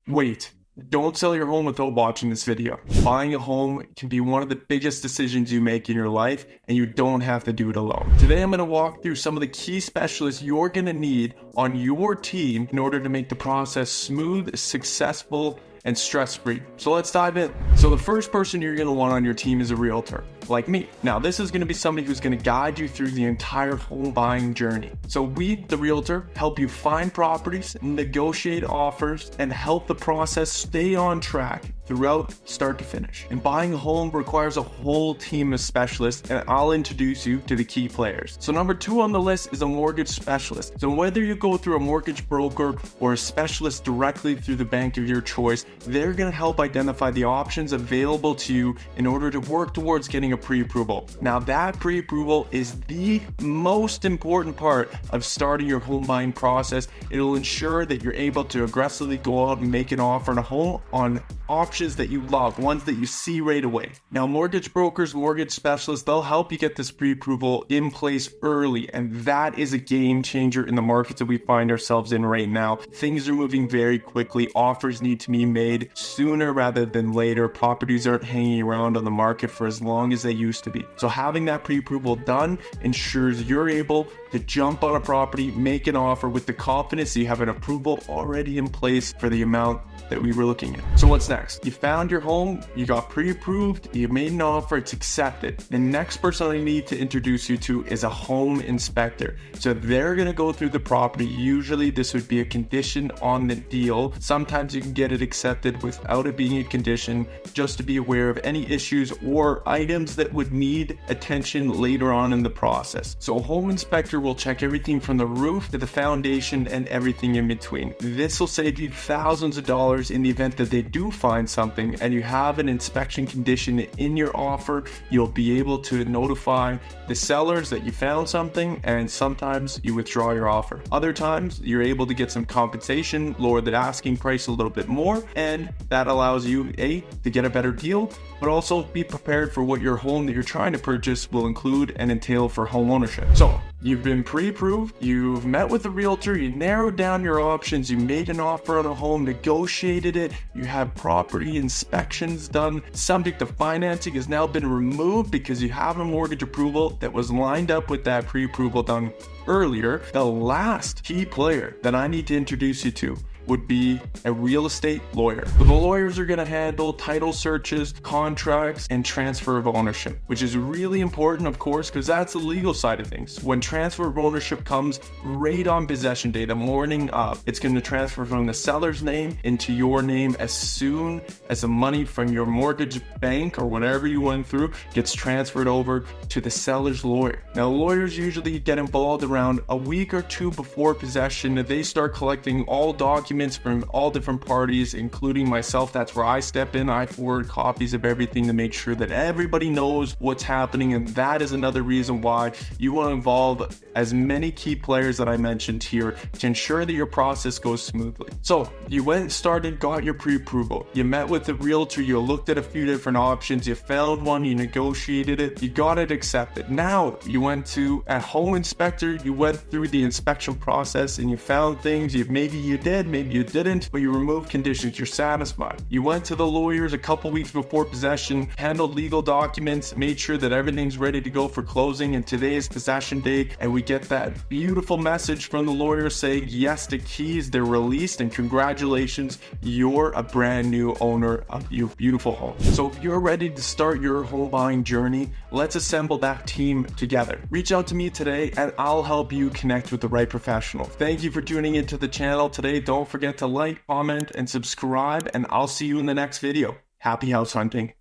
Wait, don't sell your home without watching this video. Buying a home can be one of the biggest decisions you make in your life, and you don't have to do it alone. Today, I'm going to walk through some of the key specialists you're going to need on your team in order to make the process smooth, successful, and stress-free. So let's dive in. So the first person you're going to want on your team is a realtor, like me. Now, this is going to be somebody who's going to guide you through the entire home buying journey. So we, the realtor, help you find properties, negotiate offers, and help the process stay on track throughout start to finish. And buying a home requires a whole team of specialists, and I'll introduce you to the key players. So number 2 on the list is a mortgage specialist. So whether you go through a mortgage broker or a specialist directly through the bank of your choice, they're going to help identify the options available to you in order to work towards getting a pre-approval. Now, that pre-approval is the most important part of starting your home buying process. It'll ensure that you're able to aggressively go out and make an offer on a home on options that you love, ones that you see right away. Now, mortgage brokers, mortgage specialists, they'll help you get this pre-approval in place early, and that is a game changer in the markets that we find ourselves in right now. Things are moving very quickly. Offers need to be made sooner rather than later. Properties aren't hanging around on the market for as long as they used to be. So having that pre-approval done ensures you're able to jump on a property, make an offer with the confidence that you have an approval already in place for the amount that we were looking at. So what's next? You found your home, you got pre-approved, you made an offer, it's accepted. The next person I need to introduce you to is a home inspector. So they're gonna go through the property. Usually this would be a condition on the deal. Sometimes you can get it accepted without it being a condition, just to be aware of any issues or items that would need attention later on in the process. So a home inspector will check everything from the roof to the foundation and everything in between. This will save you thousands of dollars in the event that they do find something and you have an inspection condition in your offer. You'll be able to notify the sellers that you found something, and sometimes you withdraw your offer. Other times you're able to get some compensation, lower the asking price a little bit more, and that allows you to get a better deal, but also be prepared for what your home that you're trying to purchase will include and entail for home ownership. So you've been pre-approved, you've met with a realtor, you narrowed down your options, you made an offer on a home, negotiated it, you have property inspections done, subject to financing has now been removed because you have a mortgage approval that was lined up with that pre-approval done earlier. The last key player that I need to introduce you to would be a real estate lawyer. So the lawyers are going to handle title searches, contracts, and transfer of ownership, which is really important, of course, because that's the legal side of things. When transfer of ownership comes right on possession day, the morning of, it's going to transfer from the seller's name into your name as soon as the money from your mortgage bank or whatever you went through gets transferred over to the seller's lawyer. Now, lawyers usually get involved around a week or two before possession. They start collecting all documents from all different parties, including myself. That's where I step in. I forward copies of everything to make sure that everybody knows what's happening, and that is another reason why you want to involve as many key players that I mentioned here to ensure that your process goes smoothly. So you went, started, got your pre-approval. You met with the realtor, you looked at a few different options, you found one, you negotiated it, you got it accepted. Now you went to a home inspector, you went through the inspection process and you found things, maybe you did, maybe you didn't, but you removed conditions, you're satisfied. You went to the lawyers a couple weeks before possession, handled legal documents, made sure that everything's ready to go for closing, and today is possession day, and we get that beautiful message from the lawyer saying, yes, the keys, they're released, and congratulations, you're a brand new owner of your beautiful home. So if you're ready to start your home buying journey, let's assemble that team together. Reach out to me today and I'll help you connect with the right professional. Thank you for tuning into the channel today. Don't forget to like, comment, and subscribe, and I'll see you in the next video. Happy house hunting.